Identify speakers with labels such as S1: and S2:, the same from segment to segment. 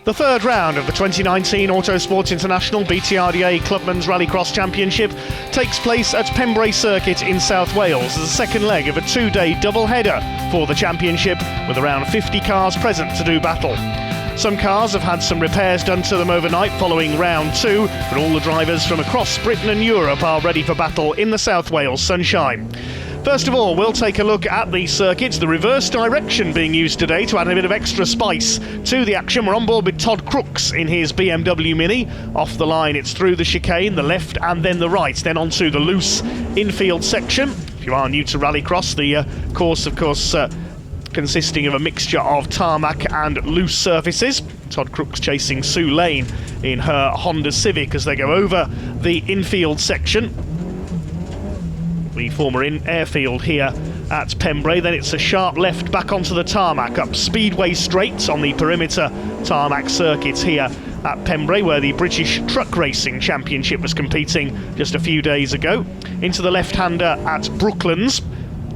S1: The third round of the 2019 Autosport International BTRDA Clubman's Rallycross Championship takes place at Pembrey Circuit in South Wales as the second leg of a two-day double-header for the championship, with around 50 cars present to do battle. Some cars have had some repairs done to them overnight following round two, but all the drivers from across Britain and Europe are ready for battle in the South Wales sunshine. First of all, we'll take a look at the circuits, the reverse direction being used today to add a bit of extra spice to the action. We're on board with Todd Crooks in his BMW Mini. Off the line, it's through the chicane, the left and then the right, then onto the loose infield section. If you are new to Rallycross, the course, of course, consisting of a mixture of tarmac and loose surfaces. Todd Crooks chasing Sue Lane in her Honda Civic as they go over the infield section. The former airfield here at Pembrey. Then it's a sharp left back onto the tarmac, up Speedway straights on the perimeter tarmac circuits here at Pembrey, where the British Truck Racing Championship was competing just a few days ago. Into the left-hander at Brooklands.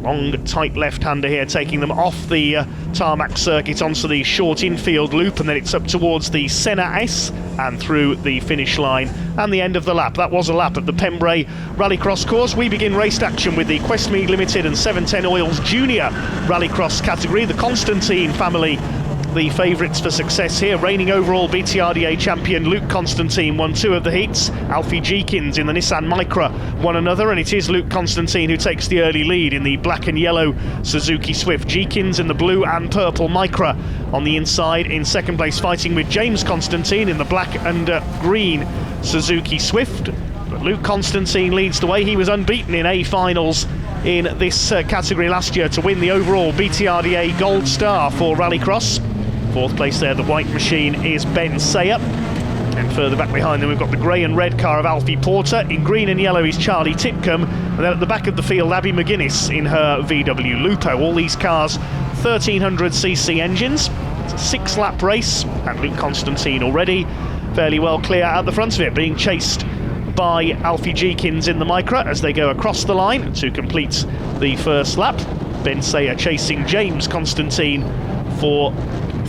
S1: Long, tight left-hander here, taking them off the tarmac circuit onto the short infield loop, and then it's up towards the Senna S and through the finish line and the end of the lap. That was a lap at the Pembrey Rallycross course. We begin race action with the Questmead Limited and 710 Oils Junior Rallycross category. The Constantine family, the favourites for success here. Reigning overall BTRDA champion Luke Constantine won two of the heats. Alfie Jeekins in the Nissan Micra won another, and it is Luke Constantine who takes the early lead in the black and yellow Suzuki Swift. Jeekins in the blue and purple Micra on the inside in second place, fighting with James Constantine in the black and green Suzuki Swift. But Luke Constantine leads the way. He was unbeaten in A finals in this category last year to win the overall BTRDA Gold Star for Rallycross. Fourth place there, the white machine, is Ben Sayer. And further back behind them, we've got the grey and red car of Alfie Porter. In green and yellow is Charlie Titcomb. And then at the back of the field, Abby McGuinness in her VW Lupo. All these cars, 1300cc engines. It's a 6-lap race, and Luke Constantine already fairly well clear at the front of it, being chased by Alfie Jeekins in the Micra as they go across the line to complete the first lap. Ben Sayer chasing James Constantine for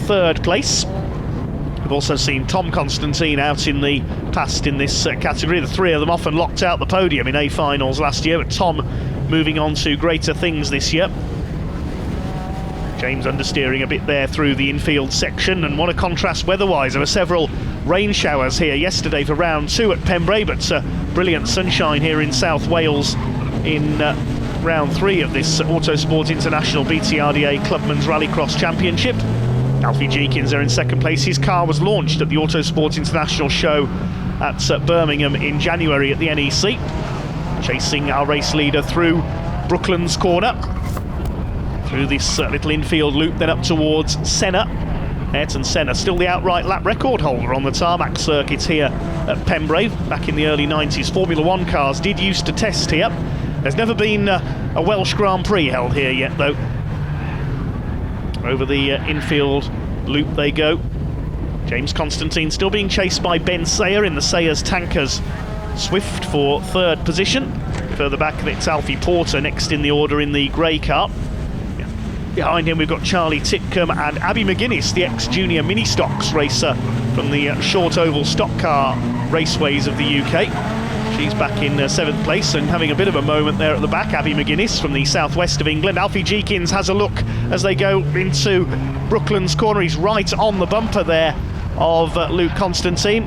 S1: third place. We've also seen Tom Constantine out in the past in this category. The three of them often locked out the podium in A finals last year, but Tom moving on to greater things this year. James understeering a bit there through the infield section, and what a contrast weather-wise. There were several rain showers here yesterday for round two at Pembrey, but brilliant sunshine here in South Wales in round three of this Autosport International BTRDA Clubman's Rallycross Championship. Alfie Jeekins there in second place. His car was launched at the Autosport International show at Birmingham in January at the NEC. Chasing our race leader through Brooklands corner, through this little infield loop, then up towards Senna. Ayrton Senna, still the outright lap record holder on the tarmac circuit here at Pembrey. Back in the early 90s, Formula One cars did used to test here. There's never been a Welsh Grand Prix held here yet, though. Over the infield loop they go. James Constantine still being chased by Ben Sayer in the Sayers Tankers Swift for third position. Further back, it's Alfie Porter next in the order in the grey car. Behind him we've got Charlie Titcomb and Abby McGuinness, the ex-junior mini stocks racer from the short oval stock car raceways of the UK. She's back in seventh place and having a bit of a moment there at the back. Abby McGuinness from the southwest of England. Alfie Jeekins has a look as they go into Brooklands corner. He's right on the bumper there of Luke Constantine.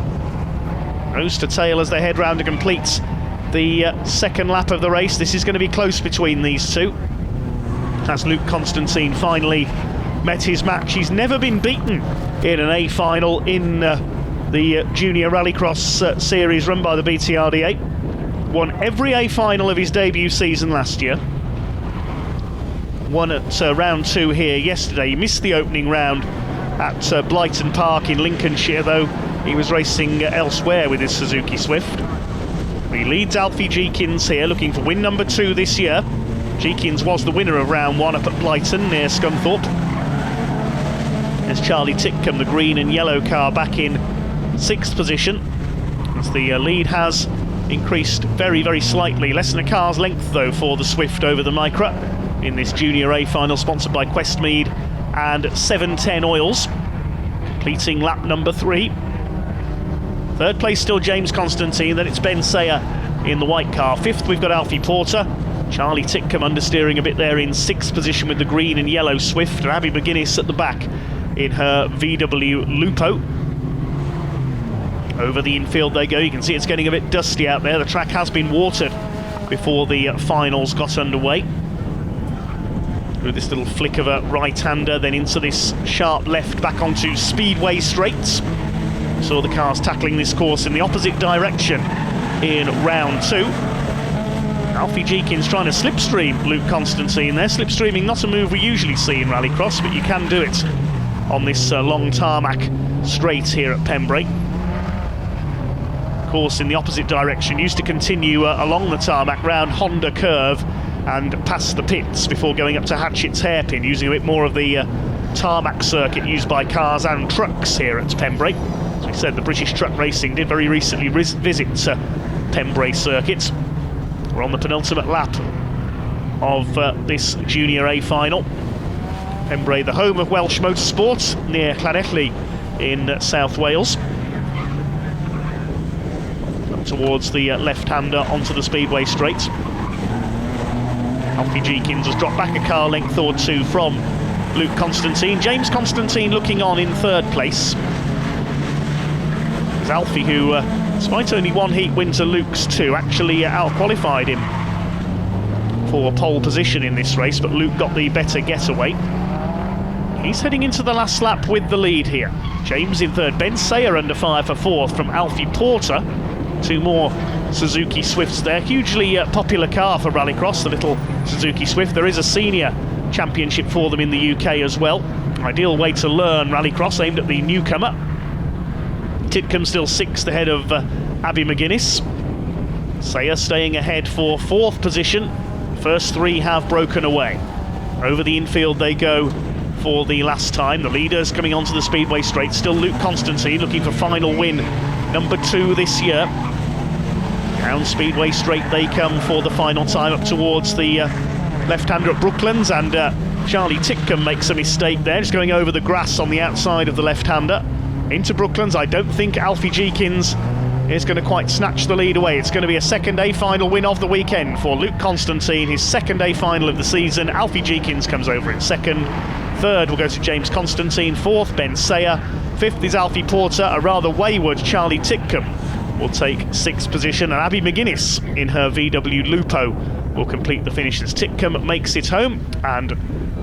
S1: Nose to tail as they head round to complete the second lap of the race. This is going to be close between these two, as Luke Constantine finally met his match. He's never been beaten in an A final in the Junior Rallycross series run by the BTRDA. Won every A final of his debut season last year. Won at round two here yesterday. He missed the opening round at Blyton Park in Lincolnshire, though he was racing elsewhere with his Suzuki Swift. He leads Alfie Jeekins here, looking for win number 2 this year. Jeekins was the winner of round 1 up at Blyton near Scunthorpe. There's Charlie Titcomb, the green and yellow car, back in 6th position, as the lead has increased very, very slightly. Less than a car's length, though, for the Swift over the Micra in this Junior A final, sponsored by Questmead and 710 Oils. completing lap number 3. Third place still James Constantine, then it's Ben Sayer in the white car. 5th we've got Alfie Porter. Charlie Titcombe understeering a bit there in 6th position with the green and yellow Swift, and Abby McGuinness at the back in her VW Lupo. Over the infield they go. You can see it's getting a bit dusty out there. The track has been watered before the finals got underway. With this little flick of a right-hander, then into this sharp left back onto Speedway straights. Saw the cars tackling this course in the opposite direction in round 2. Alfie Jenkins trying to slipstream Luke Constantine there. Slipstreaming, not a move we usually see in Rallycross, but you can do it on this long tarmac straight here at Pembrey. Course in the opposite direction used to continue along the tarmac round Honda Curve and past the pits before going up to Hatchett's Hairpin, using a bit more of the tarmac circuit used by cars and trucks here at Pembrey. As we said, the British Truck Racing did very recently visit Pembrey circuit. We're on the penultimate lap of this Junior A final. Pembrey, the home of Welsh motorsport, near Llanelli in South Wales. Up towards the left-hander onto the Speedway straight. Alfie Jenkins has dropped back a car length or 2 from Luke Constantine. James Constantine looking on in 3rd place. It's Alfie who, despite only 1 heat win to Luke's 2, actually out-qualified him for pole position in this race, but Luke got the better getaway. He's heading into the last lap with the lead here. James in 3rd, Ben Sayer under fire for 4th from Alfie Porter. 2 more Suzuki Swifts there. Hugely popular car for Rallycross, the little Suzuki Swift. There is a senior championship for them in the UK as well. Ideal way to learn Rallycross, aimed at the newcomer. Titcombe still 6th ahead of Abby McGuinness. Sayer staying ahead for 4th position. First 3 have broken away. Over the infield they go for the last time. The leaders coming onto the Speedway straight. Still Luke Constantine looking for final win number 2 this year. Down Speedway straight they come for the final time up towards the left-hander at Brooklands, and Charlie Titcombe makes a mistake there, just going over the grass on the outside of the left-hander. Into Brooklands, I don't think Alfie Jenkins is going to quite snatch the lead away. It's going to be a second A final win of the weekend for Luke Constantine, his second A final of the season. Alfie Jenkins comes over in 2nd. 3rd will go to James Constantine. 4th, Ben Sayer. 5th is Alfie Porter. A rather wayward Charlie Titcombe will take 6th position, and Abby McGuinness in her VW Lupo will complete the finish as Titcombe makes it home, and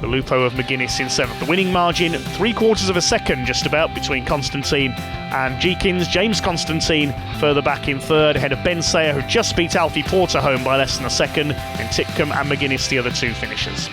S1: the Lupo of McGuinness in 7th. The winning margin, 3/4 of a second just about between Constantine and Jenkins. James Constantine further back in 3rd, ahead of Ben Sayer, who just beat Alfie Porter home by less than a second, and Titcombe and McGuinness the other 2 finishers.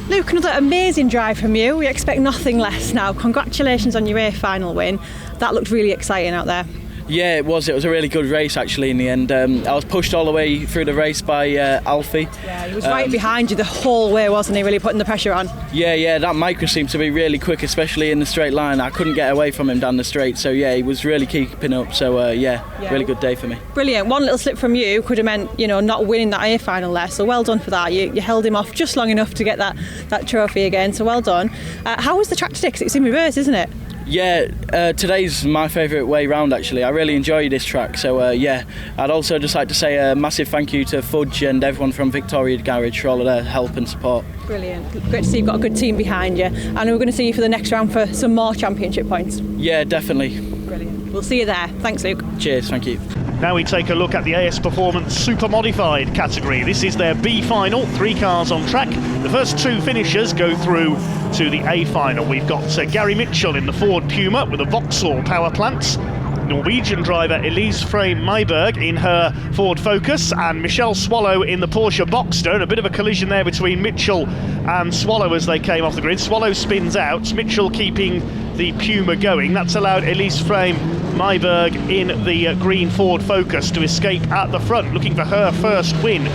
S2: Luke, another amazing drive from you. We expect nothing less now. Congratulations on your A final win. That looked really exciting out there.
S3: Yeah, it was a really good race actually in the end. I was pushed all the way through the race by Alfie.
S2: Yeah, he was right behind you the whole way, wasn't he, really putting the pressure on?
S3: Yeah, that micro seemed to be really quick, especially in the straight line. I couldn't get away from him down the straight, so yeah, he was really keeping up, so really good day for me.
S2: Brilliant. One little slip from you could have meant, not winning that A final there, so well done for that. You held him off just long enough to get that trophy again, so well done. How was the track today? 'Cause it's in reverse, isn't it?
S3: Yeah, today's my favourite way round actually. I really enjoy this track, so I'd also just like to say a massive thank you to Fudge and everyone from Victoria Garage for all of their help and support.
S2: Brilliant. Great to see you've got a good team behind you, and we're going to see you for the next round for some more championship points.
S3: Yeah, definitely.
S2: Brilliant. We'll see you there. Thanks, Luke.
S3: Cheers, thank you.
S1: Now we take a look at the AS Performance Super Modified category. This is their B final, 3 cars on track. The first 2 finishers go through to the A final. We've got Gary Mitchell in the Ford Puma with a Vauxhall power plant. Norwegian driver Elise Frame Myberg in her Ford Focus, and Michelle Swallow in the Porsche Boxster, and a bit of a collision there between Mitchell and Swallow as they came off the grid. Swallow spins out, Mitchell keeping the Puma going. That's allowed Elise Frame Myberg in the green Ford Focus to escape at the front, looking for her first win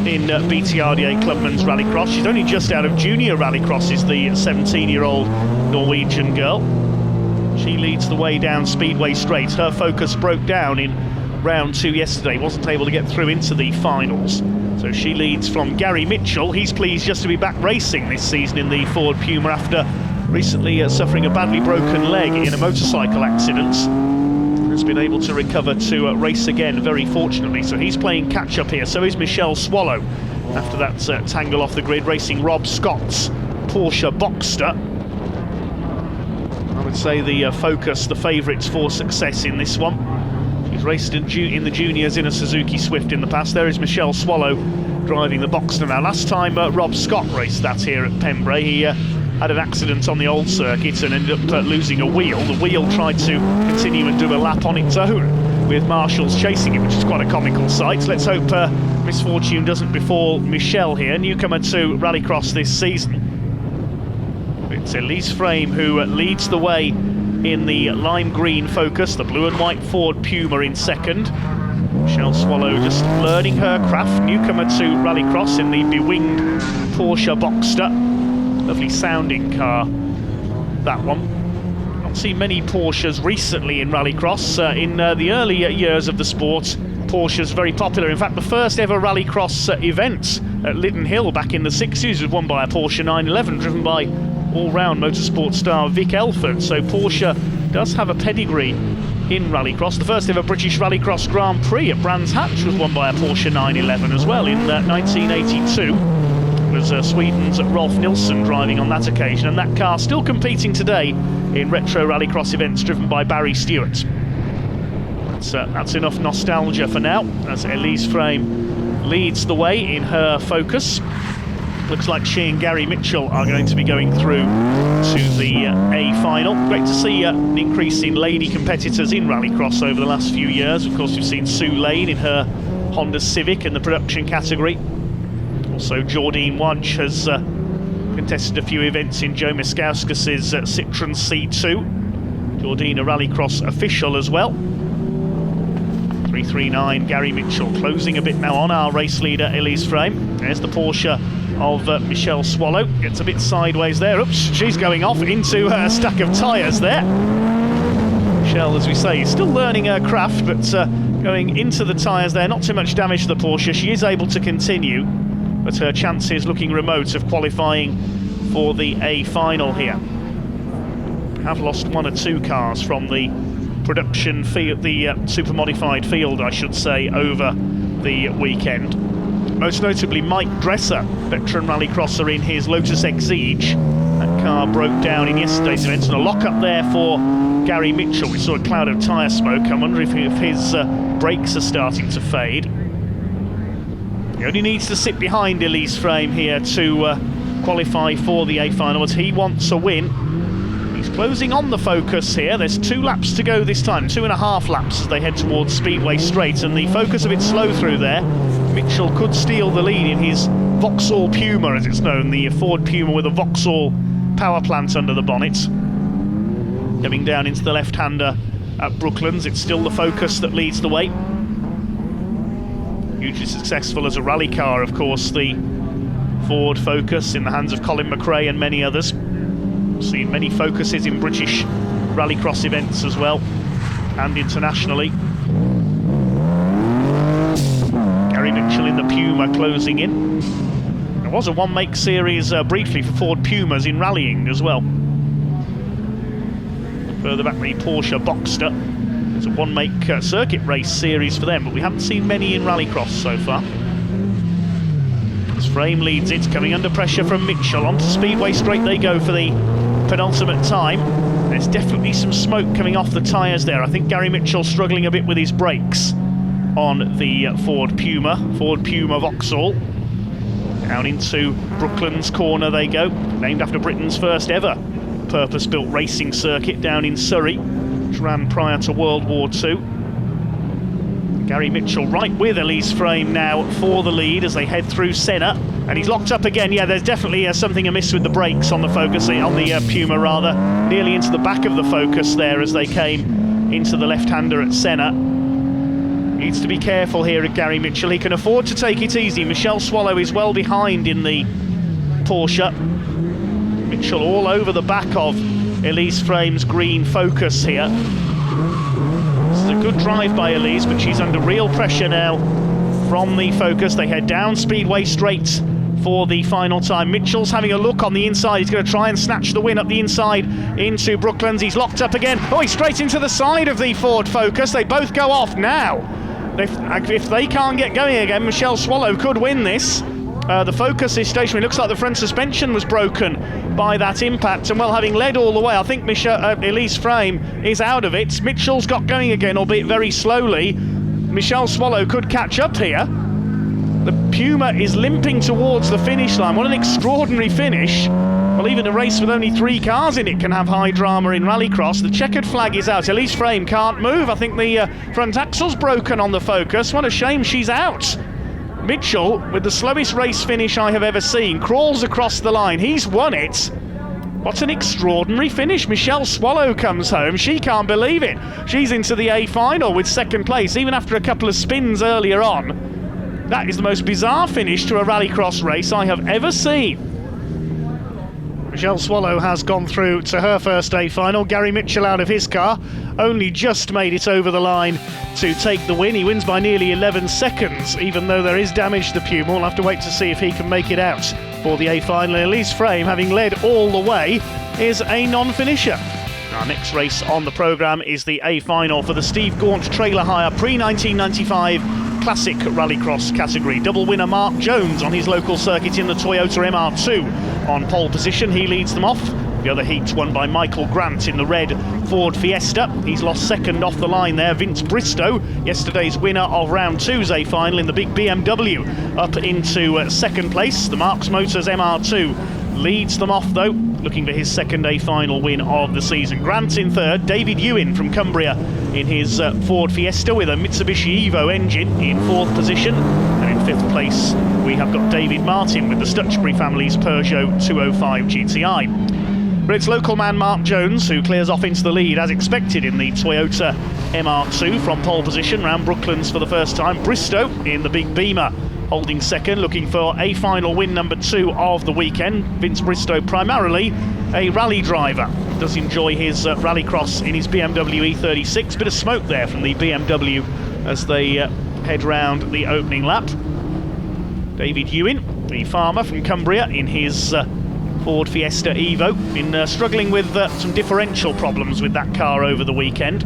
S1: in BTRDA Clubman's Rallycross. She's only just out of junior Rallycross, is the 17-year-old Norwegian girl. She leads the way down Speedway straight. Her Focus broke down in round 2 yesterday, wasn't able to get through into the finals. So she leads from Gary Mitchell. He's pleased just to be back racing this season in the Ford Puma after recently suffering a badly broken leg in a motorcycle accident. Has been able to recover to race again, very fortunately. So he's playing catch-up here. So is Michelle Swallow. After that tangle off the grid, racing Rob Scott's Porsche Boxster. I would say the Focus, the favourites for success in this one. She's raced in the juniors in a Suzuki Swift in the past. There is Michelle Swallow driving the Boxster now. Last time Rob Scott raced that here at Pembrey, he had an accident on the old circuit and ended up losing a wheel. The wheel tried to continue and do a lap on its own, with marshals chasing it, which is quite a comical sight. Let's hope misfortune doesn't befall Michelle here, newcomer to Rallycross this season. It's Elise Frame who leads the way in the lime green Focus, the blue and white Ford Puma in second. Michelle Swallow just learning her craft, newcomer to Rallycross in the bewinged Porsche Boxster. Lovely sounding car, that one. Not seen many Porsches recently in Rallycross. In the early years of the sport, Porsche's very popular. In fact, the first ever Rallycross event at Liddon Hill back in the 60s was won by a Porsche 911, driven by all-round motorsport star Vic Elford. So Porsche does have a pedigree in Rallycross. The first ever British Rallycross Grand Prix at Brands Hatch was won by a Porsche 911 as well in 1982. Was Sweden's Rolf Nilsson driving on that occasion, and that car still competing today in retro Rallycross events driven by Barry Stewart. That's enough nostalgia for now, as Elise Frame leads the way in her Focus. Looks like she and Gary Mitchell are going to be going through to the A final. Great to see an increase in lady competitors in Rallycross over the last few years. Of course, we've seen Sue Lane in her Honda Civic in the production category. Also, Jordine Wadge has contested a few events in Joe Miskowskis' Citroen C2. Jordine, a Rallycross official as well. 339, Gary Mitchell closing a bit now on our race leader, Elise Frame. There's the Porsche of Michelle Swallow. Gets a bit sideways there. Oops, she's going off into a stack of tyres there. Michelle, as we say, is still learning her craft, but going into the tyres there. Not too much damage to the Porsche. She is able to continue, but her chances looking remote of qualifying for the A final here. Have lost one or two cars from the production field, the super modified field, I should say, over the weekend. Most notably Mike Dresser, veteran rallycrosser in his Lotus Exige. That car broke down in yesterday's event, and a lock-up there for Gary Mitchell. We saw a cloud of tyre smoke. I wonder if his brakes are starting to fade. He only needs to sit behind Elise Frame here to qualify for the A final, as he wants a win. He's closing on the Focus here. There's 2 laps to go this time, 2.5 laps as they head towards Speedway Straight, and the Focus a bit slow through there. Mitchell could steal the lead in his Vauxhall Puma, as it's known, the Ford Puma with a Vauxhall power plant under the bonnet. Coming down into the left-hander at Brooklands, it's still the Focus that leads the way. Hugely successful as a rally car, of course, the Ford Focus in the hands of Colin McRae and many others. We've seen many Focuses in British Rallycross events as well, and internationally. Gary Mitchell in the Puma closing in. There was a one-make series briefly for Ford Pumas in rallying as well. Further back, the Porsche Boxster. It's a one-make circuit race series for them, but we haven't seen many in Rallycross so far. As Frame leads it, coming under pressure from Mitchell. Onto Speedway Straight they go for the penultimate time. There's definitely some smoke coming off the tyres there. I think Gary Mitchell struggling a bit with his brakes on the Ford Puma Vauxhall. Down into Brooklands Corner they go, named after Britain's first ever purpose-built racing circuit down in Surrey, which ran prior to World War II. Gary Mitchell right with Elise Frame now for the lead as they head through Senna, and he's locked up again. Yeah, there's definitely something amiss with the brakes on the Focus, on the Puma rather, nearly into the back of the Focus there as they came into the left-hander at Senna. Needs to be careful here at Gary Mitchell. He can afford to take it easy. Michelle Swallow is well behind in the Porsche. Mitchell all over the back of Elise Frame's green Focus here. This is a good drive by Elise, but she's under real pressure now from the Focus. They head down Speedway Straight for the final time. Mitchell's having a look on the inside. He's going to try and snatch the win up the inside into Brooklands. He's locked up again. Oh, he's straight into the side of the Ford Focus. They both go off now. If they can't get going again, Michelle Swallow could win this. The Focus is stationary. Looks like the front suspension was broken by that impact, and well, having led all the way, I think Elise Frame is out of it. Mitchell's got going again, albeit very slowly. Michelle Swallow could catch up here. The Puma is limping towards the finish line. What an extraordinary finish. Well, even a race with only 3 cars in it can have high drama in Rallycross. The checkered flag is out. Elise Frame can't move. I think the front axle's broken on the Focus. What a shame she's out. Mitchell, with the slowest race finish I have ever seen, crawls across the line. He's won it. What an extraordinary finish. Michelle Swallow comes home. She can't believe it. She's into the A final with 2nd place, even after a couple of spins earlier on. That is the most bizarre finish to a Rallycross race I have ever seen. Michelle Swallow has gone through to her first A final. Gary Mitchell out of his car only just made it over the line to take the win. He wins by nearly 11 seconds, even though there is damage to the Puma. We'll have to wait to see if he can make it out for the A final. Elise Frame, having led all the way, is a non-finisher. Our next race on the programme is the A final for the Steve Gaunt Trailer Hire pre-1995 Classic Rallycross category. Double winner Mark Jones on his local circuit in the Toyota MR2 on pole position. He leads them off. The other heat won by Michael Grant in the red Ford Fiesta. He's lost 2nd off the line there. Vince Bristow, yesterday's winner of round 2's A final in the big BMW, up into 2nd place. The Marks Motors MR2 leads them off though, looking for his 2nd A final win of the season. Grant in 3rd. David Ewan from Cumbria in his Ford Fiesta with a Mitsubishi Evo engine in 4th position. And in 5th place we have got David Martin with the Stutchbury family's Peugeot 205 GTI. But it's local man Mark Jones who clears off into the lead as expected in the Toyota MR2 from pole position round Brooklands for the first time. Bristow in the big Beamer holding 2nd, looking for a final win number 2 of the weekend. Vince Bristow, primarily a rally driver, does enjoy his Rallycross in his BMW E36. Bit of smoke there from the BMW as they head round the opening lap. David Ewan, the farmer from Cumbria, in his Ford Fiesta Evo, been struggling with some differential problems with that car over the weekend.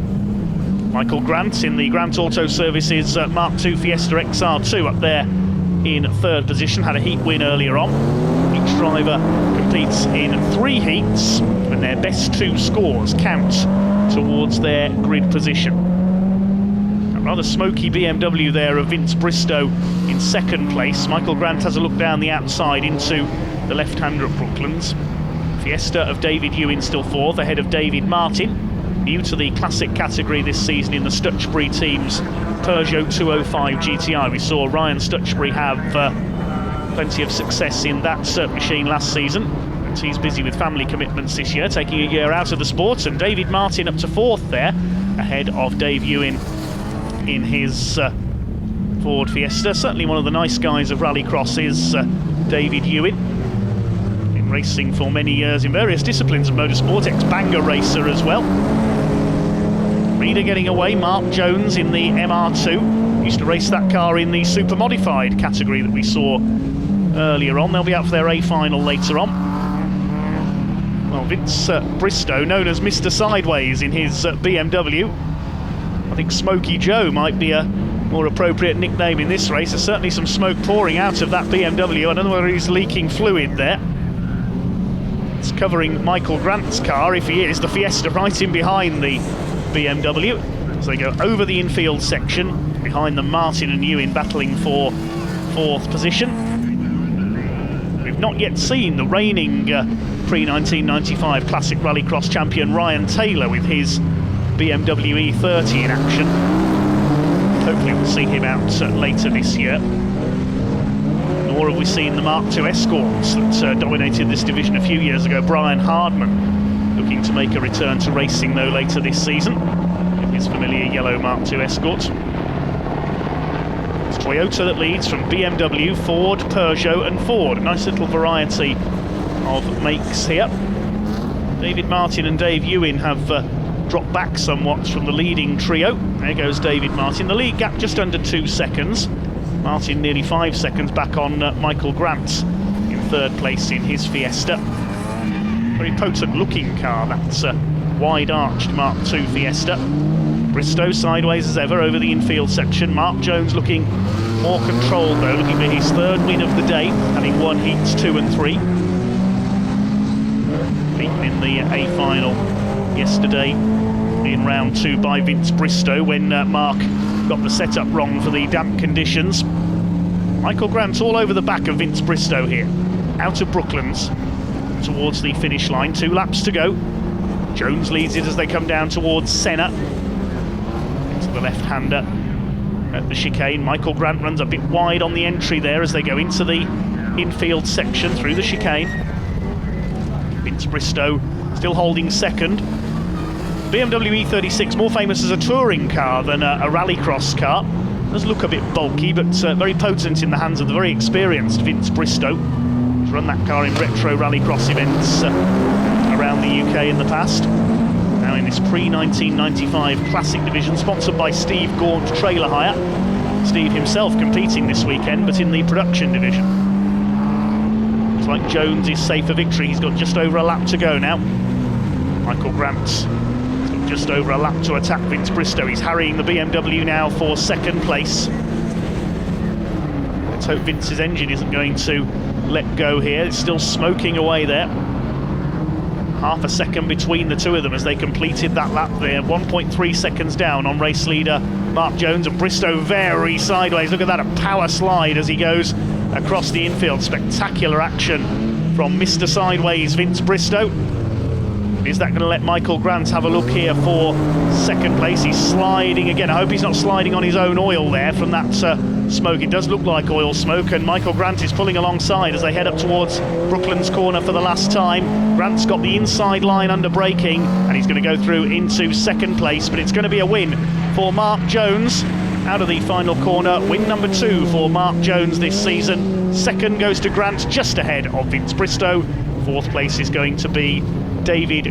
S1: Michael Grant in the Grant Auto Services Mark II Fiesta XR2 up there in 3rd position, had a heat win earlier on. Each driver competes in 3 heats and their best 2 scores count towards their grid position. A rather smoky BMW there of Vince Bristow in 2nd place. Michael Grant has a look down the outside into the left-hander at Brooklands. Fiesta of David Ewan still 4th, ahead of David Martin, new to the classic category this season in the Stutchbury team's Peugeot 205 GTI. We saw Ryan Stutchbury have plenty of success in that machine last season. And he's busy with family commitments this year, taking a year out of the sport. And David Martin up to 4th there, ahead of Dave Ewan in his Ford Fiesta. Certainly one of the nice guys of Rallycross is David Ewan. Been racing for many years in various disciplines of motorsport, ex-banger racer as well. Reader getting away, Mark Jones in the MR2. Used to race that car in the super modified category that we saw earlier on. They'll be out for their A final later on. Well, Vince Bristow, known as Mr. Sideways in his BMW. I think Smokey Joe might be a more appropriate nickname in this race. There's certainly some smoke pouring out of that BMW. I don't know whether he's leaking fluid there. It's covering Michael Grant's car, if he is, the Fiesta right in behind the BMW. As they go over the infield section, behind them Martin and Ewan battling for 4th position. We've not yet seen the reigning pre-1995 Classic Rallycross champion Ryan Taylor with his BMW E30 in action. Hopefully we'll see him out later this year. Nor have we seen the Mark II Escorts that dominated this division a few years ago. Brian Hardman looking to make a return to racing though later this season in his familiar yellow Mark II Escort. It's Toyota that leads from BMW, Ford, Peugeot and Ford. A nice little variety of makes here. David Martin and Dave Ewan have dropped back somewhat from the leading trio. There goes David Martin. The lead gap just under 2 seconds. Martin nearly 5 seconds back on Michael Grant third place in his Fiesta. Very potent looking car, that's a wide arched Mark II Fiesta. Bristow sideways as ever over the infield section. Mark Jones looking more controlled though, looking for his third win of the day, having won heats 2 and 3. Beaten in the A final yesterday in round 2 by Vince Bristow when Mark got the setup wrong for the damp conditions. Michael Grant all over the back of Vince Bristow here, out of Brooklands towards the finish line. 2 laps to go. Jones leads it as they come down towards Senna. To the left-hander at the chicane. Michael Grant runs a bit wide on the entry there as they go into the infield section through the chicane. Vince Bristow still holding second. BMW E36, more famous as a touring car than a rallycross car. Does look a bit bulky, but very potent in the hands of the very experienced Vince Bristow. He's run that car in retro rallycross events around the UK in the past. Now in this pre-1995 Classic division, sponsored by Steve Gaunt Trailer Hire. Steve himself competing this weekend, but in the production division. Looks like Jones is safe for victory. He's got just over a lap to go now. Michael Grant's got just over a lap to attack Vince Bristow. He's harrying the BMW now for second place. Let's hope Vince's engine isn't going to let go here. It's still smoking away there. Half a second between the two of them as they completed that lap there. 1.3 seconds down on race leader Mark Jones, and Bristow very sideways. Look at that, a power slide as he goes across the infield. Spectacular action from Mr. Sideways Vince Bristow. Is that going to let Michael Grant have a look here for second place? He's sliding again. I hope he's not sliding on his own oil there from that smoke. It does look like oil smoke, and Michael Grant is pulling alongside as they head up towards Brooklands Corner for the last time. Grant's got the inside line under braking, and he's going to go through into second place, but it's going to be a win for Mark Jones out of the final corner. Win number 2 for Mark Jones this season. Second goes to Grant, just ahead of Vince Bristow. Fourth place is going to be David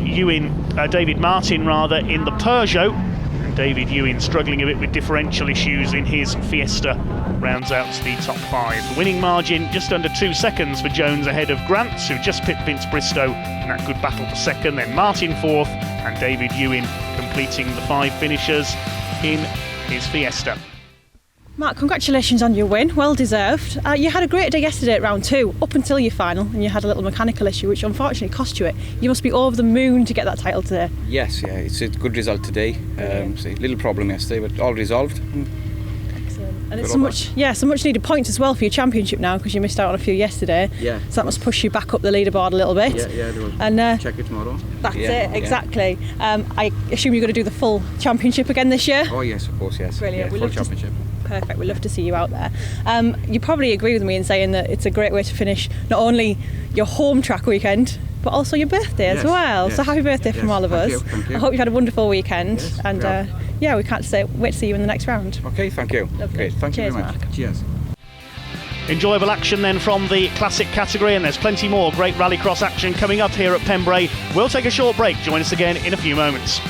S1: Martin in the Peugeot. And David Ewing struggling a bit with differential issues in his Fiesta rounds out the top 5. The winning margin just under 2 seconds for Jones ahead of Grant, who just pipped Vince Bristow in that good battle for second. Then Martin fourth, and David Ewing completing the 5 finishers in his Fiesta.
S2: Mark, congratulations on your win, well deserved. You had a great day yesterday at round 2, up until your final, and you had a little mechanical issue which unfortunately cost you it. You must be over the moon to get that title today.
S4: Yes, yeah, it's a good result today. So a little problem yesterday, but all resolved.
S2: Excellent. And it's so much needed points as well for your championship now, because you missed out on a few yesterday.
S4: Yeah.
S2: So that must push you back up the leaderboard a little bit.
S4: Yeah, they will
S2: and
S4: check it tomorrow.
S2: That's it, exactly. I assume you're going to do the full championship again this year?
S4: Oh yes, of course, yes.
S2: Brilliant.
S4: Yeah, full championship.
S2: Perfect, we'd love to see you out there. You probably agree with me in saying that it's a great way to finish not only your home track weekend, but also your birthday as well. Yes. So happy birthday from all of us.
S4: Thank you.
S2: I hope you've had a wonderful weekend,
S4: yes,
S2: and we can't wait to see you in the next round.
S4: Okay, thank you.
S2: Lovely.
S4: Great, thank you very much.
S2: Mark.
S4: Cheers.
S1: Enjoyable action then from the classic category, and there's plenty more great rallycross action coming up here at Pembrey. We'll take a short break. Join us again in a few moments.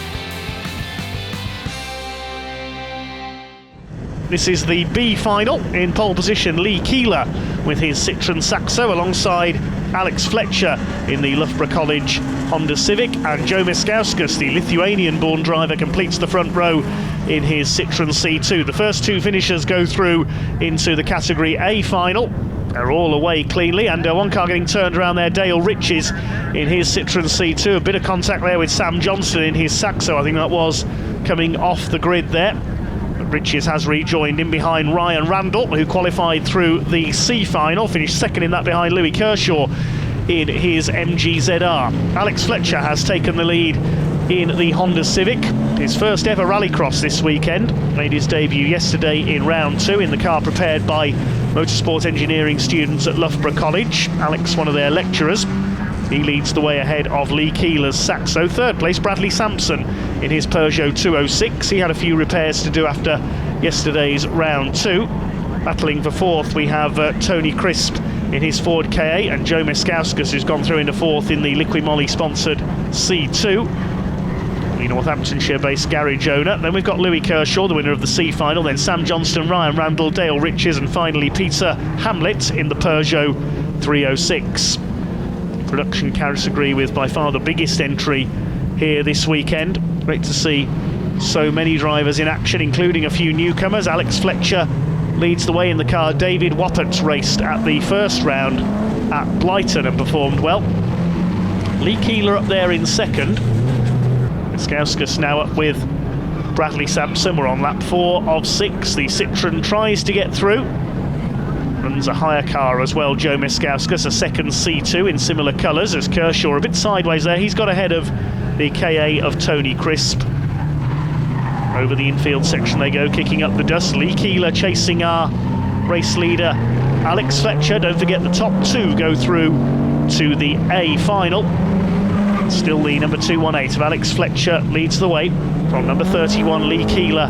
S1: This is the B final. In pole position, Lee Keeler with his Citroën Saxo alongside Alex Fletcher in the Loughborough College Honda Civic, and Joe Miskauskas, the Lithuanian-born driver, completes the front row in his Citroën C2. The first 2 finishers go through into the category A final. They're all away cleanly, and one car getting turned around there, Dale Riches in his Citroën C2. A bit of contact there with Sam Johnston in his Saxo, I think that was, coming off the grid there. Riches has rejoined in behind Ryan Randall, who qualified through the C final, finished second in that behind Louis Kershaw in his MGZR. Alex Fletcher has taken the lead in the Honda Civic, his first ever rallycross this weekend. Made his debut yesterday in round 2 in the car prepared by motorsport engineering students at Loughborough College. Alex, one of their lecturers. He leads the way ahead of Lee Keeler's Saxo. Third place, Bradley Sampson in his Peugeot 206. He had a few repairs to do after yesterday's round 2. Battling for fourth, we have Tony Crisp in his Ford KA, and Joe Miskauskas, who's gone through into fourth in the Liqui-Moly sponsored C2. The Northamptonshire-based garage owner. Then we've got Louis Kershaw, the winner of the C final, then Sam Johnston, Ryan Randall, Dale Riches, and finally Peter Hamlet in the Peugeot 3:06. Production category with by far the biggest entry here this weekend. Great to see so many drivers in action, including a few newcomers. Alex Fletcher leads the way in the car. David Wappert raced at the first round at Blyton and performed well. Lee Keeler up there in second. Miskauskas now up with Bradley Sampson. We're on lap 4 of 6. The Citroen tries to get through. Runs a higher car as well, Joe Miskauskas, a second C2 in similar colours as Kershaw. A bit sideways there. He's got ahead of the KA of Tony Crisp. Over the infield section they go, kicking up the dust. Lee Keeler chasing our race leader Alex Fletcher. Don't forget the top 2 go through to the A final. Still the number 218 of Alex Fletcher leads the way from number 31 Lee Keeler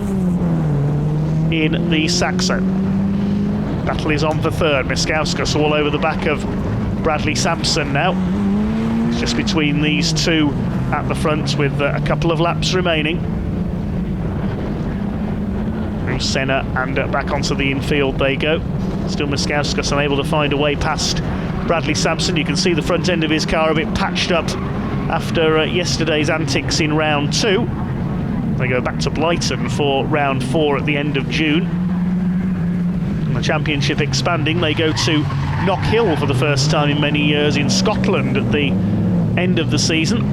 S1: in the Saxo. Battle is on for third. Miskauskas all over the back of Bradley Sampson now. It's just between these two at the front with a couple of laps remaining. Senna and back onto the infield they go. Still Miskauskas unable to find a way past Bradley Sampson. You can see the front end of his car a bit patched up after yesterday's antics in round 2. They go back to Blyton for round 4 at the end of June. And the championship expanding, they go to Knock Hill for the first time in many years in Scotland at the end of the season.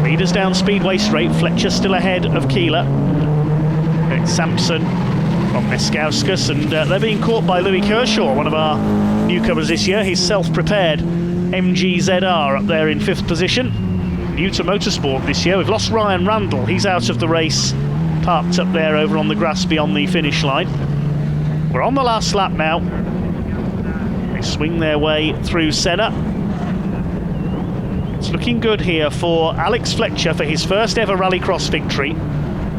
S1: Leaders down Speedway Straight. Fletcher still ahead of Keeler. It's Sampson from Miskauskas, and they're being caught by Louis Kershaw, one of our newcomers this year. He's self-prepared MGZR up there in 5th position. New to motorsport this year. We've lost Ryan Randall. He's out of the race, parked up there over on the grass beyond the finish line. We're on the last lap now. They swing their way through Senna. It's looking good here for Alex Fletcher for his first ever Rallycross victory.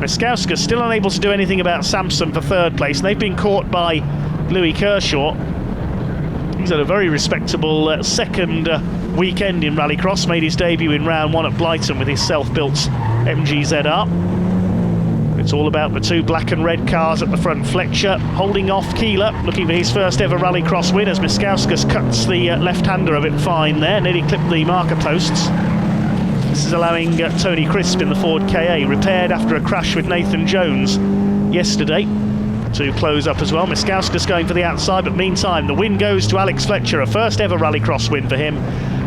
S1: Miskauskas still unable to do anything about Sampson for third place, and they've been caught by Louis Kershaw. He's had a very respectable second weekend in Rallycross, made his debut in round 1 at Blyton with his self-built MGZR. It's all about the 2 black and red cars at the front. Fletcher holding off Keeler, looking for his first ever Rallycross win as Miskauskas cuts the left-hander a bit fine there, nearly clipped the marker posts. This is allowing Tony Crisp in the Ford KA, repaired after a crash with Nathan Jones yesterday, to close up as well. Miskauskas going for the outside, but meantime the win goes to Alex Fletcher, a first ever Rallycross win for him.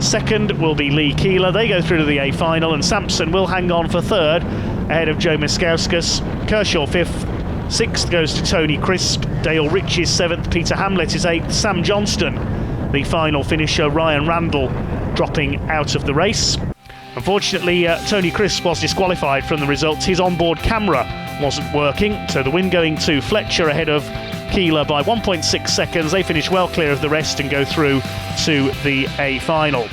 S1: Second will be Lee Keeler. They go through to the A final, and Sampson will hang on for third ahead of Joe Miskauskas. Kershaw 5th. 6th goes to Tony Crisp. Dale Rich is 7th. Peter Hamlet is 8th. Sam Johnston, the final finisher. Ryan Randall dropping out of the race. Unfortunately, Tony Crisp was disqualified from the results. His onboard camera wasn't working, so the win going to Fletcher ahead of Keeler by 1.6 seconds. They finish well clear of the rest and go through to the A final.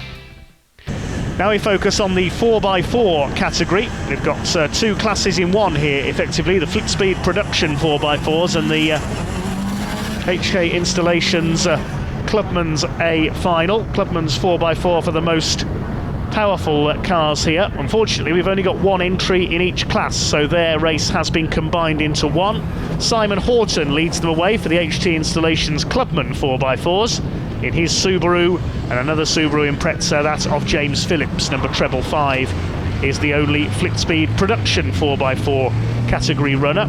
S1: Now we focus on the 4x4 category. We've got 2 classes in one here, effectively. The Flitspeed Production 4x4s and the HK Installations Clubman's A final. Clubman's 4x4 for the most powerful cars here. Unfortunately, we've only got 1 entry in each class, so their race has been combined into one. Simon Horton leads them away for the HT Installations Clubman 4x4s in his Subaru, and another Subaru Impreza, that of James Phillips, number 555, is the only Flitspeed Production 4x4 category runner.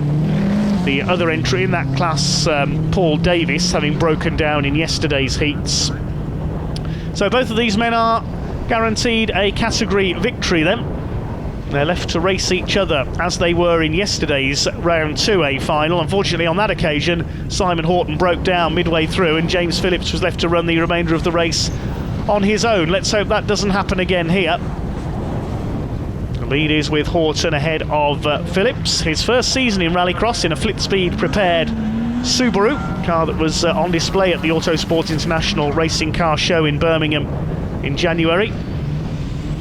S1: The other entry in that class, Paul Davis, having broken down in yesterday's heats. So both of these men are guaranteed a category victory then. They're left to race each other as they were in yesterday's round 2A final. Unfortunately, on that occasion, Simon Horton broke down midway through and James Phillips was left to run the remainder of the race on his own. Let's hope that doesn't happen again here. The lead is with Horton ahead of Phillips. His first season in Rallycross in a Flitspeed prepared Subaru, car that was on display at the Autosport International Racing Car Show in Birmingham in January.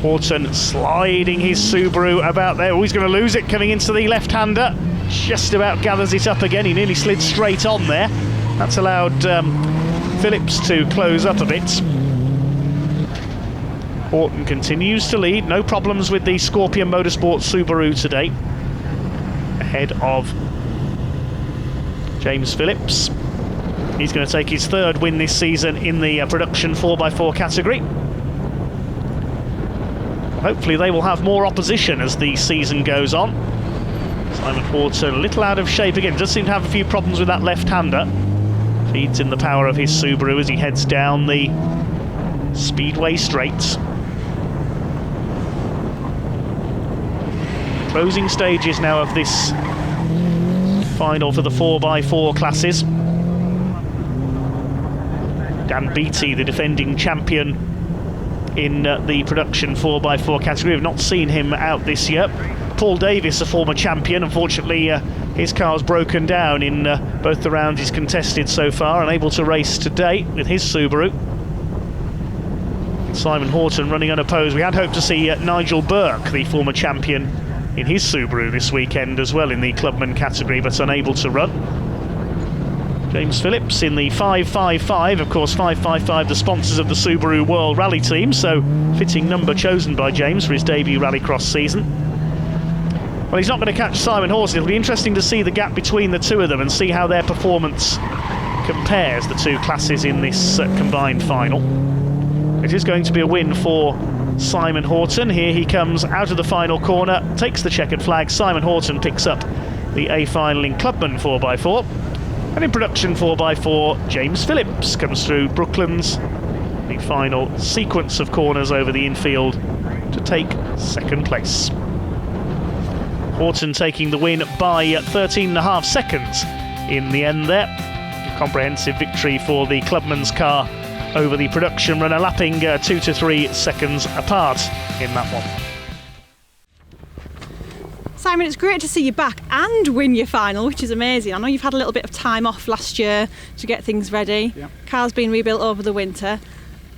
S1: Horton sliding his Subaru about there. Oh, he's going to lose it coming into the left-hander. Just about gathers it up again. He nearly slid straight on there. That's allowed Phillips to close up a bit. Horton continues to lead. No problems with the Scorpion Motorsport Subaru today. Ahead of James Phillips. He's going to take his third win this season in the production 4x4 category. Hopefully they will have more opposition as the season goes on. Simon Horton a little out of shape again, does seem to have a few problems with that left-hander. Feeds in the power of his Subaru as he heads down the speedway straights. Closing stages now of this final for the 4x4 classes. Dan Beattie, the defending champion in the production 4x4 category. We've not seen him out this year. Paul Davis, a former champion, unfortunately his car's broken down in both the rounds he's contested so far, unable to race today with his Subaru. Simon Horton running unopposed. We had hoped to see Nigel Burke, the former champion, in his Subaru this weekend as well in the clubman category, but unable to run. James Phillips in the 555, of course 555 the sponsors of the Subaru World Rally Team, so fitting number chosen by James for his debut Rallycross season. Well, he's not going to catch Simon Horton. It'll be interesting to see the gap between the two of them and see how their performance compares, the two classes in this combined final. It is going to be a win for Simon Horton. Here he comes out of the final corner, takes the checkered flag. Simon Horton picks up the A final in clubman 4x4. And in production 4x4, James Phillips comes through Brooklands, the final sequence of corners over the infield to take second place. Horton taking the win by 13.5 seconds in the end there. A comprehensive victory for the clubman's car over the production runner, lapping 2 to 3 seconds apart in that one.
S2: Simon, it's great to see you back and win your final, which is amazing. I know you've had a little bit of time off last year to get things ready. Yep. Car's been rebuilt over the winter.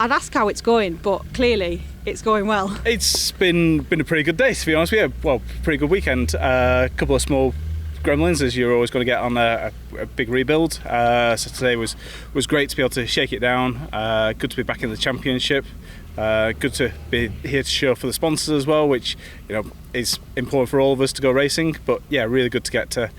S2: I'd ask how it's going, but clearly it's going well.
S5: It's been a pretty good day, to be honest with you. Well, pretty good weekend. A couple of small gremlins, as you're always going to get on a big rebuild. So today was great to be able to shake it down. Good to be back in the championship. Good to be here to show for the sponsors as well, which is important for all of us to go racing. But yeah, really good to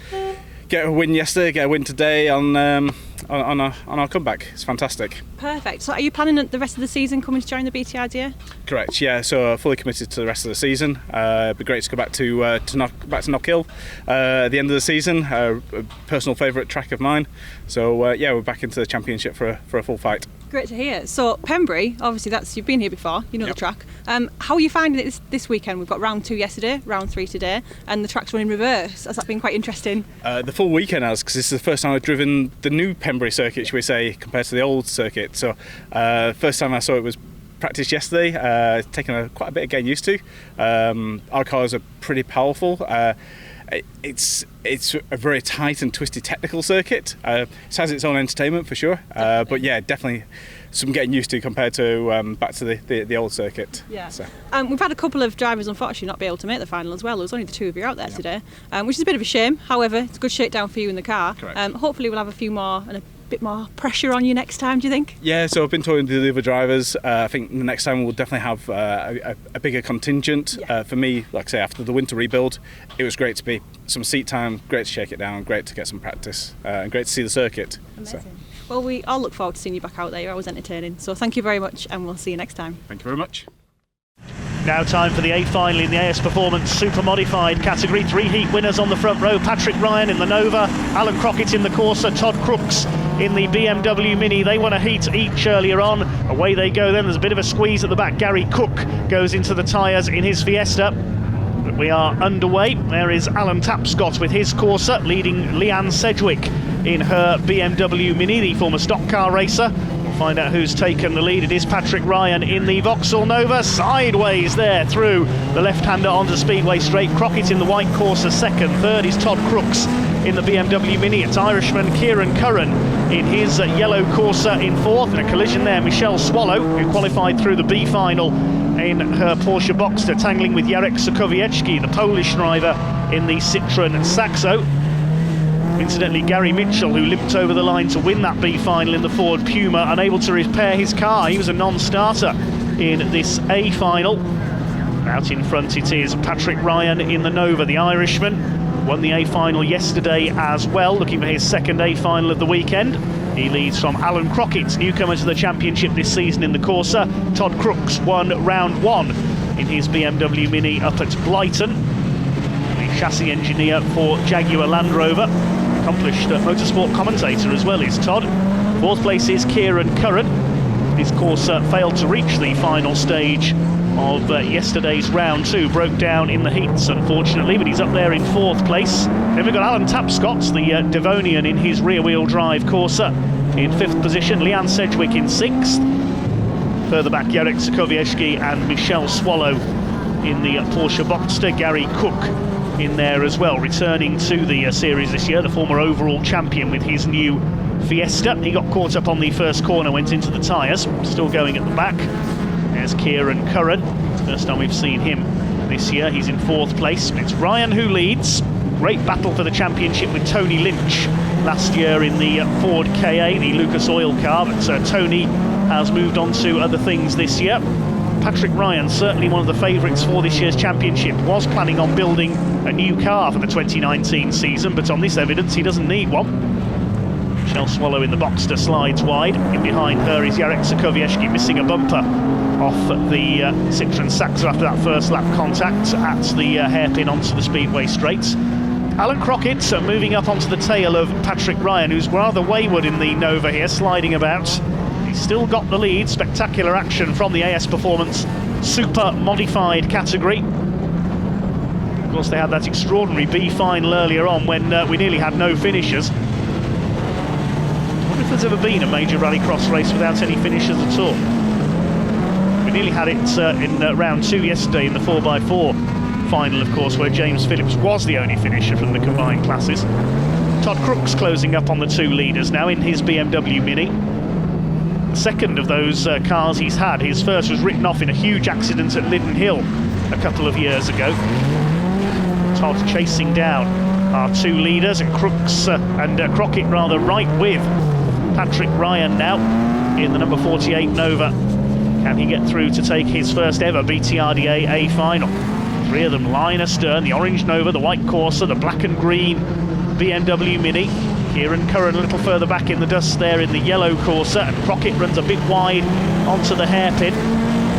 S5: get a win yesterday, get a win today on our comeback. It's fantastic.
S2: Perfect. So are you planning the rest of the season coming to join the BTRDA?
S5: Correct, yeah, so fully committed to the rest of the season. It'd be great to go back to Knockhill at the end of the season, a personal favourite track of mine. So yeah, we're back into the championship for a full fight.
S2: Great to hear. So Pembrey, obviously you've been here before, you know the track. How are you finding it this weekend? We've got round 2 yesterday, round 3 today, and the track's running reverse. Has that been quite interesting?
S5: The full weekend has, because this is the first time I've driven the new Pembrey circuit, shall we say, compared to the old circuit. So first time I saw it was practice yesterday, taken quite a bit of getting used to. Our cars are pretty powerful. It's a very tight and twisty technical circuit. It has its own entertainment for sure, but yeah, definitely some getting used to compared to back to the old circuit.
S2: Yeah. So. We've had a couple of drivers unfortunately not be able to make the final as well. There was only the 2 of you out there today, which is a bit of a shame. However, it's a good shakedown for you in the car. Hopefully we'll have a few more and a bit more pressure on you next time, do you think?
S5: Yeah, so I've been talking to the other drivers. I think the next time we'll definitely have a bigger contingent. For me, like I say, after the winter rebuild, it was great to be some seat time, great to shake it down, great to get some practice, and great to see the circuit.
S2: Amazing. So. Well, we all look forward to seeing you back out there. You're always entertaining. So thank you very much, and we'll see you next time.
S5: Thank you very much.
S1: Now time for the A final in the AS Performance Super Modified category. 3 heat winners on the front row. Patrick Ryan in the Nova, Alan Crockett in the Corsa, Todd Crooks in the BMW Mini. They won a heat each earlier on. Away they go then. There's a bit of a squeeze at the back. Gary Cook goes into the tyres in his Fiesta. But we are underway. There is Alan Tapscott with his Corsa, leading Leanne Sedgwick in her BMW Mini, the former stock car racer. We'll find out who's taken the lead. It is Patrick Ryan in the Vauxhall Nova, sideways there through the left-hander onto Speedway Straight. Crockett in the white Corsa second. Third is Todd Crooks in the BMW Mini. It's Irishman Kieran Curran in his yellow Corsa in fourth. In a collision there, Michelle Swallow, who qualified through the B final in her Porsche Boxster, tangling with Jarek Sokowiecki, the Polish driver in the Citroën Saxo. Incidentally, Gary Mitchell, who limped over the line to win that B final in the Ford Puma, unable to repair his car. He was a non-starter in this A final. Out in front it is Patrick Ryan in the Nova, the Irishman. Won the A final yesterday as well, looking for his second A final of the weekend. He leads from Alan Crockett, newcomer to the championship this season in the Corsa. Todd Crooks won round 1 in his BMW Mini up at Blyton. The chassis engineer for Jaguar Land Rover. Accomplished motorsport commentator as well is Todd. 4th place is Kieran Curran. His Corsa failed to reach the final stage of yesterday's round 2, broke down in the heats unfortunately, but he's up there in 4th place. Then we've got Alan Tapscott, the Devonian, in his rear-wheel drive Corsa in 5th position, Leanne Sedgwick in 6th. Further back, Jarek Sokowiecki and Michelle Swallow in the Porsche Boxster. Gary Cook in there as well, returning to the series this year, the former overall champion with his new Fiesta. He got caught up on the first corner, went into the tyres, still going at the back. There's Kieran Curran, first time we've seen him this year. He's in 4th place. It's Ryan who leads. Great battle for the championship with Tony Lynch last year in the Ford KA, the Lucas Oil car, but Tony has moved on to other things this year. Patrick Ryan, certainly one of the favourites for this year's championship, was planning on building a new car for the 2019 season, but on this evidence he doesn't need one. Michelle Swallow in the Boxster slides wide. In behind her is Jarek Sokowiecki, missing a bumper off the Citroen Saxo after that first lap contact at the hairpin onto the speedway straights. Alan Crockett moving up onto the tail of Patrick Ryan, who's rather wayward in the Nova here, sliding about. He's still got the lead. Spectacular action from the AS Performance Super Modified category. Of course, they had that extraordinary B final earlier on when we nearly had no finishers. I wonder if there's ever been a major rallycross race without any finishers at all. We nearly had it in round 2 yesterday in the 4x4 final, of course, where James Phillips was the only finisher from the combined classes. Todd Crooks closing up on the 2 leaders now in his BMW Mini. The second of those cars he's had. His first was written off in a huge accident at Linden Hill a couple of years ago. Todd chasing down our 2 leaders, and Crooks and Crockett rather right with Patrick Ryan now in the number 48 Nova. Can he get through to take his first ever BTRDA A final? 3 of them line astern, the orange Nova, the white Corsa, the black and green BMW Mini. Kieran Curran a little further back in the dust there in the yellow Corsa, and Crockett runs a bit wide onto the hairpin.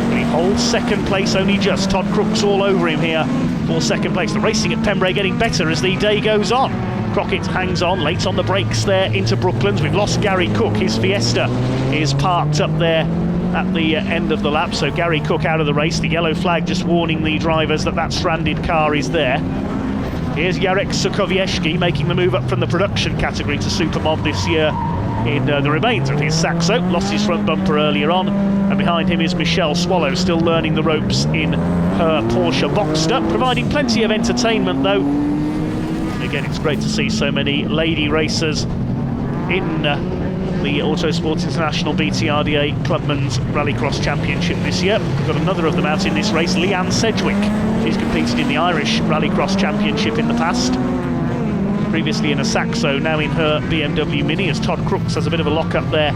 S1: But he holds 2nd place only just. Todd Crooks all over him here for 2nd place. The racing at Pembrey getting better as the day goes on. Crockett hangs on, late on the brakes there into Brooklands. We've lost Gary Cook. His Fiesta is parked up there at the end of the lap, so Gary Cook out of the race. The yellow flag just warning the drivers that that stranded car is there. Here's Jarek Sokowiecki making the move up from the production category to Supermod this year in the remains of his Saxo. Lost his front bumper earlier on, and behind him is Michelle Swallow, still learning the ropes in her Porsche Boxster, providing plenty of entertainment though. Again, it's great to see so many lady racers in the Autosport International BTRDA Clubman's Rallycross Championship this year. We've got another of them out in this race, Leanne Sedgwick. She's competed in the Irish Rallycross Championship in the past. Previously in a Saxo, now in her BMW Mini, as Todd Crooks has a bit of a lock-up there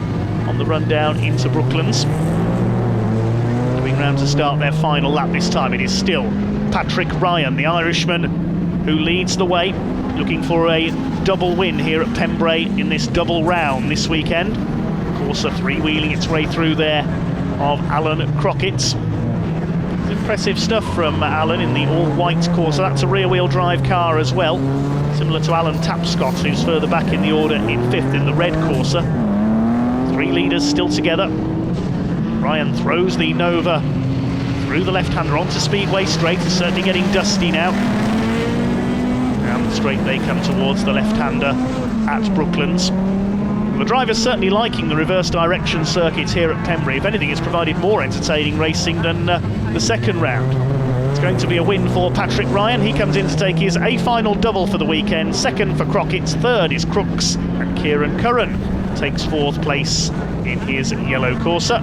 S1: on the run down into Brooklands. Coming round to start their final lap this time, it is still Patrick Ryan, the Irishman, who leads the way, looking for a double win here at Pembrey in this double round this weekend. Corsa 3-wheeling its way through there of Alan Crockett. Impressive stuff from Alan in the all-white Corsa. That's a rear-wheel drive car as well, similar to Alan Tapscott, who's further back in the order in 5th in the red Corsa. 3 leaders still together. Ryan throws the Nova through the left-hander onto Speedway straight. It's certainly getting dusty now. Down the straight they come towards the left-hander at Brooklands. The driver's certainly liking the reverse direction circuit here at Pembrey. If anything, it's provided more entertaining racing than the second round. It's going to be a win for Patrick Ryan. He comes in to take his A final double for the weekend. 2nd for Crockett, 3rd is Crooks, and Kieran Curran takes 4th place in his yellow Corsa.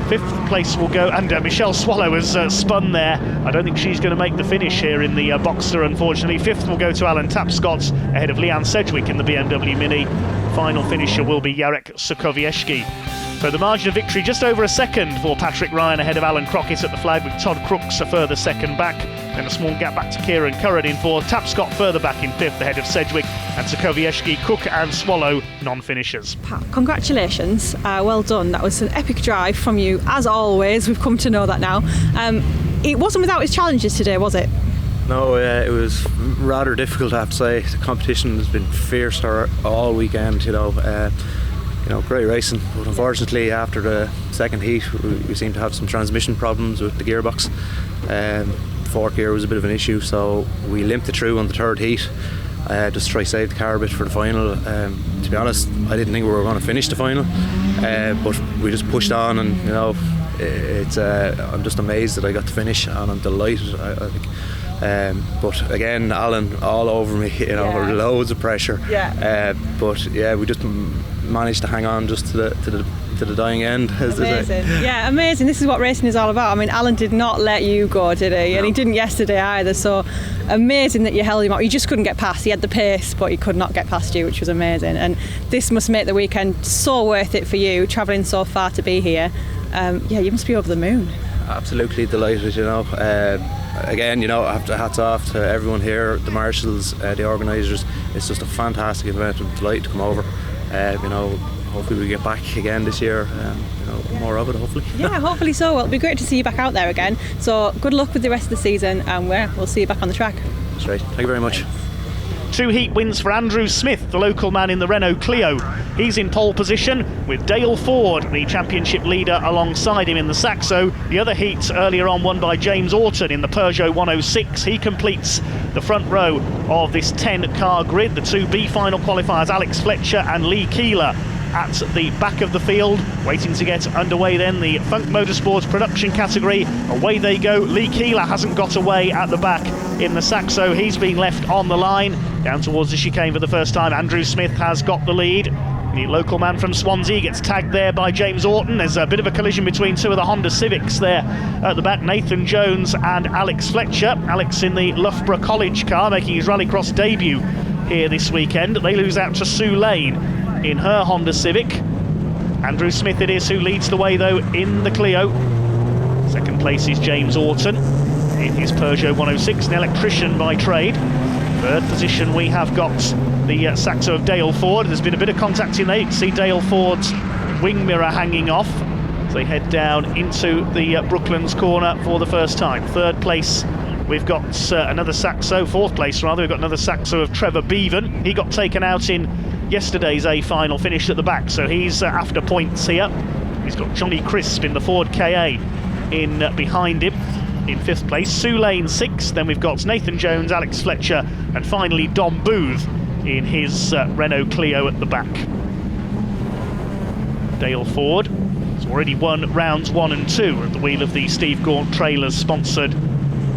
S1: 5th place will go, and Michelle Swallow has spun there. I don't think she's going to make the finish here in the Boxster, unfortunately. 5th will go to Alan Tapscott, ahead of Leanne Sedgwick in the BMW Mini. Final finisher will be Jarek Sokowiecki. So the margin of victory just over a second for Patrick Ryan ahead of Alan Crockett at the flag, with Todd Crooks a further second back. Then a small gap back to Kieran Curran in fourth. Tapscott further back in fifth ahead of Sedgwick, and Sokowiecki, Cook and Swallow non-finishers.
S2: Pat, congratulations, well done. That was an epic drive from you, as always. We've come to know that now. It wasn't without its challenges today, was it?
S6: No, it was rather difficult, I have to say. The competition has been fierce all weekend, great racing, but unfortunately after the second heat we seemed to have some transmission problems with the gearbox. Fourth gear was a bit of an issue, so we limped it through on the third heat, just to try to save the car a bit for the final. To be honest, I didn't think we were going to finish the final, but we just pushed on, and it's I'm just amazed that I got to finish, and I'm delighted. I think. But again, Alan all over me, loads of pressure. But we just managed to hang on just to the dying end, as they say.
S2: Yeah, amazing. This is what racing is all about. I mean, Alan did not let you go, did he? No. And he didn't yesterday either. So amazing that you held him up. You just couldn't get past. He had the pace, but he could not get past you, which was amazing. And this must make the weekend so worth it for you, travelling so far to be here. You must be over the moon.
S6: Absolutely delighted, Again, hats off to everyone here, the marshals, the organisers. It's just a fantastic event. I'm delighted to come over. Hopefully we get back again this year. More of it, hopefully.
S2: Yeah, hopefully so. Well, it'll be great to see you back out there again. So good luck with the rest of the season, and we'll see you back on the track.
S6: That's right. Thank you very much.
S1: 2 heat wins for Andrew Smith, the local man in the Renault Clio. He's in pole position with Dale Ford, the championship leader, alongside him in the Saxo. The other heats earlier on won by James Orton in the Peugeot 106. He completes the front row of this 10-car grid. The 2 B final qualifiers, Alex Fletcher and Lee Keeler, at the back of the field, waiting to get underway then. The Funk Motorsports production category, away they go. Lee Keeler hasn't got away at the back in the Saxo. He's been left on the line down towards the chicane for the first time. Andrew Smith has got the lead. The local man from Swansea gets tagged there by James Orton. There's a bit of a collision between 2 of the Honda Civics there at the back, Nathan Jones and Alex Fletcher. Alex in the Loughborough College car, making his Rallycross debut here this weekend. They lose out to Sue Lane in her Honda Civic. Andrew Smith it is who leads the way though in the Clio. Second place is James Orton in his Peugeot 106, an electrician by trade. Third position we have got the Saxo of Dale Ford. There's been a bit of contact in there. You can see Dale Ford's wing mirror hanging off as they head down into the Brooklands corner for the first time. Third place we've got another Saxo. Fourth place rather, we've got another Saxo of Trevor Beavan. He got taken out in yesterday's A final, finished at the back, so he's after points here. He's got Johnny Crisp in the Ford KA in behind him in 5th place. Sue Lane 6th, then we've got Nathan Jones, Alex Fletcher, and finally Dom Booth in his Renault Clio at the back. Dale Ford has already won rounds 1 and 2 at the wheel of the Steve Gaunt Trailers sponsored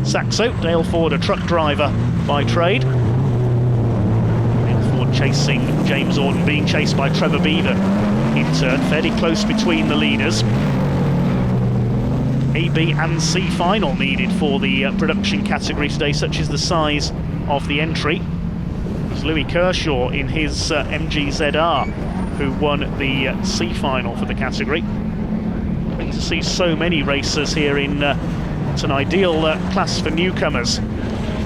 S1: Saxo. Dale Ford, a truck driver by trade. Chasing James Orton, being chased by Trevor Beaver in turn, fairly close between the leaders. A, B and C final needed for the production category today, such as the size of the entry. It's Louis Kershaw in his MG-ZR who won the C final for the category. Great to see so many racers here in it's an ideal class for newcomers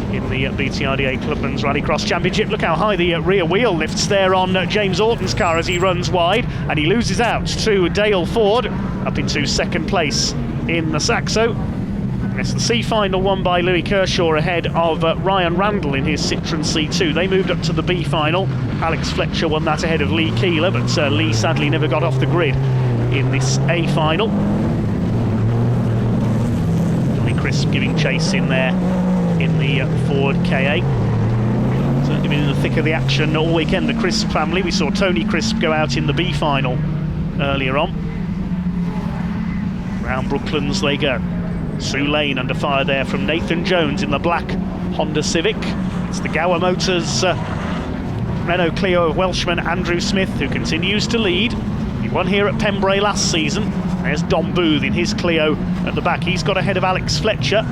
S1: in the BTRDA Clubman's Rallycross Championship. Look how high the rear wheel lifts there on James Orton's car as he runs wide, and he loses out to Dale Ford up into 2nd place in the Saxo. It's the C final won by Louis Kershaw ahead of Ryan Randall in his Citroen C2. They moved up to the B final. Alex Fletcher won that ahead of Lee Keeler, but Lee sadly never got off the grid in this A final. Johnny Crisp giving chase in there in the Ford KA. Certainly been in the thick of the action all weekend, the Crisp family. We saw Tony Crisp go out in the B final earlier on. Round Brooklands they go. Sue Lane under fire there from Nathan Jones in the black Honda Civic. It's the Gower Motors Renault Clio of Welshman Andrew Smith who continues to lead. He won here at Pembrey last season. There's Dom Booth in his Clio at the back. He's got ahead of Alex Fletcher.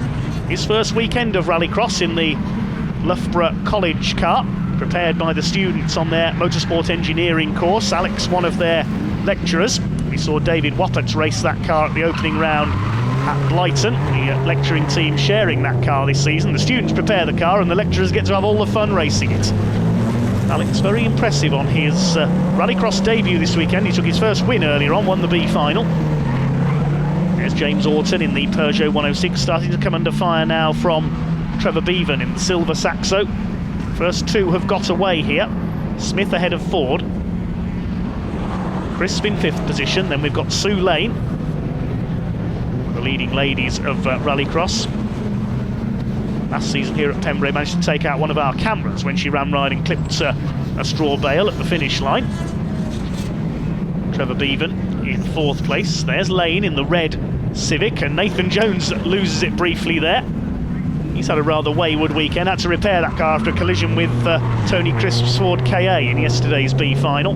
S1: His first weekend of Rallycross in the Loughborough College car, prepared by the students on their motorsport engineering course. Alex, one of their lecturers. We saw David Wappert race that car at the opening round at Blyton, the lecturing team sharing that car this season. The students prepare the car and the lecturers get to have all the fun racing it. Alex, very impressive on his Rallycross debut this weekend. He took his first win earlier on, won the B final. There's James Orton in the Peugeot 106, starting to come under fire now from Trevor Bevan in the silver Saxo. First two have got away here. Smith ahead of Ford. Crisp in 5th position. Then we've got Sue Lane, the leading ladies of Rallycross. Last season here at Pembrey, managed to take out one of our cameras when she ran ride and clipped a straw bale at the finish line. Trevor Bevan in 4th place. There's Lane in the red Civic, and Nathan Jones loses it briefly there. He's had a rather wayward weekend, had to repair that car after a collision with Tony Crisp's Ford KA in yesterday's B final.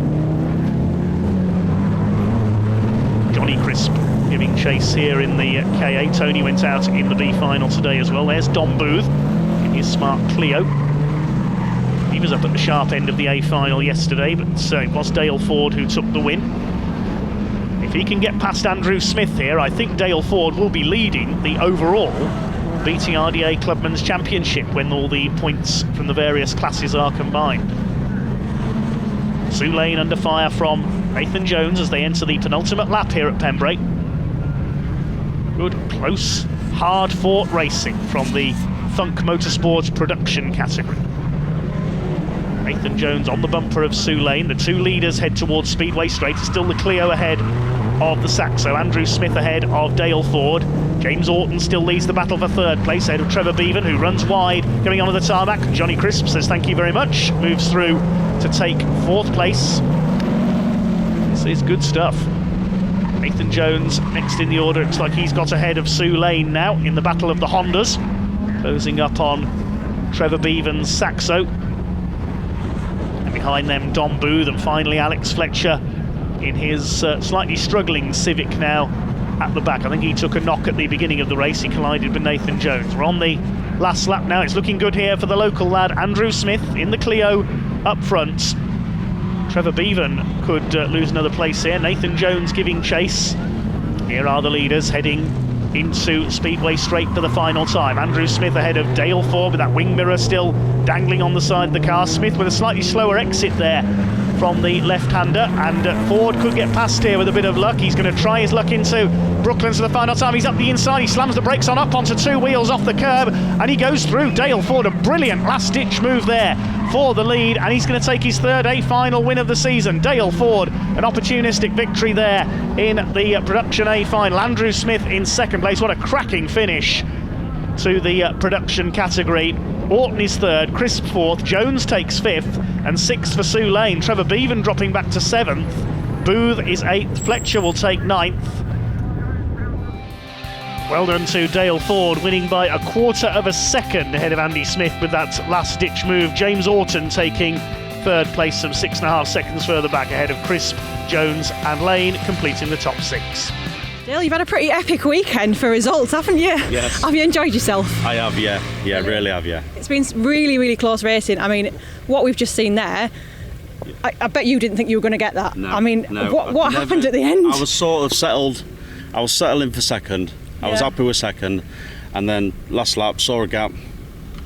S1: Johnny Crisp giving chase here in the KA. Tony went out in the B final today as well. There's Don Booth in his smart Clio. He was up at the sharp end of the A final yesterday, but it was Dale Ford who took the win. If he can get past Andrew Smith here, I think Dale Ford will be leading the overall BTRDA Clubman's Championship when all the points from the various classes are combined. Sue Lane under fire from Nathan Jones as they enter the penultimate lap here at Pembrey. Good, close, hard-fought racing from the Thunk Motorsports production category. Nathan Jones on the bumper of Sue Lane. The two leaders head towards Speedway Straight. It's still the Clio ahead of the Saxo. Andrew Smith ahead of Dale Ford. James Orton still leads the battle for 3rd place ahead of Trevor Bevan, who runs wide going onto the tarmac. Johnny Crisp says thank you very much. Moves through to take 4th place. This is good stuff. Nathan Jones next in the order. Looks like he's got ahead of Sue Lane now in the battle of the Hondas. Closing up on Trevor Bevan's Saxo. And behind them Don Booth and finally Alex Fletcher in his slightly struggling Civic now at the back. I think he took a knock at the beginning of the race. He collided with Nathan Jones. We're on the last lap now. It's looking good here for the local lad Andrew Smith in the Clio up front. Trevor Bevan could lose another place here. Nathan Jones giving chase. Here are the leaders heading into Speedway Straight for the final time. Andrew Smith ahead of Dale Ford with that wing mirror still dangling on the side of the car. Smith with a slightly slower exit there from the left-hander, and Ford could get past here with a bit of luck. He's going to try his luck into Brooklands for the final time. He's up the inside, he slams the brakes on up onto 2 wheels off the curb, and he goes through Dale Ford. A brilliant last-ditch move there for the lead, and he's going to take his 3rd A final win of the season. Dale Ford, an opportunistic victory there in the production A final. Andrew Smith in 2nd place. What a cracking finish to the production category. Orton is 3rd, Crisp 4th, Jones takes 5th, and 6th for Sue Lane. Trevor Bevan dropping back to 7th. Booth is 8th, Fletcher will take 9th. Well done to Dale Ford, winning by 1/4 second ahead of Andy Smith with that last-ditch move. James Orton taking 3rd place, some 6.5 seconds further back ahead of Crisp, Jones and Lane, completing the top 6.
S2: Dale, you've had a pretty epic weekend for results, haven't you?
S7: Yes.
S2: Have you enjoyed yourself?
S7: I have, yeah. Yeah, really have, yeah.
S2: It's been really, really close racing. I mean, what we've just seen there, I bet you didn't think you were going to get that.
S7: No,
S2: I mean,
S7: no,
S2: what happened at the end?
S7: I was sort of settled. I was settling for 2nd. I was happy with 2nd. And then last lap, saw a gap.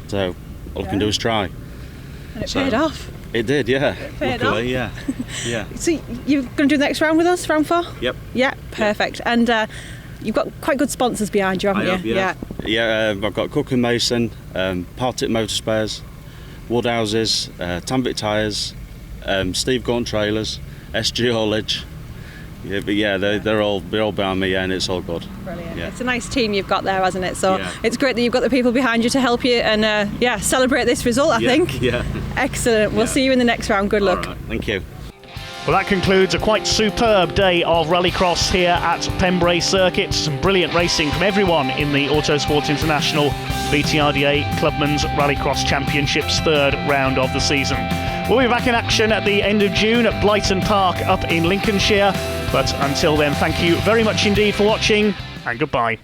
S7: So all I can do is try.
S2: And it paid off.
S7: It did, yeah.
S2: Paid
S7: Luckily,
S2: off.
S7: yeah.
S2: So you're going to do the next round with us, round 4?
S7: Yep.
S2: Yeah, perfect. And you've got quite good sponsors behind you, haven't you?
S7: Yeah, I've got Cook and Mason, Partick Motor Spares, Woodhouses, Tanvic Tyres, Steve Gaunt Trailers, SG Haulage. Yeah, but yeah, they're all behind me, and it's all good.
S2: Brilliant.
S7: Yeah.
S2: It's a nice team you've got there, hasn't it? So it's great that you've got the people behind you to help you and celebrate this result, I think.
S7: Yeah.
S2: Excellent. We'll see you in the next round. Good luck.
S7: All right, thank you.
S1: Well, that concludes a quite superb day of Rallycross here at Pembrey Circuit. Some brilliant racing from everyone in the Autosport International BTRDA Clubman's Rallycross Championships 3rd round of the season. We'll be back in action at the end of June at Blyton Park up in Lincolnshire. But until then, thank you very much indeed for watching, and goodbye.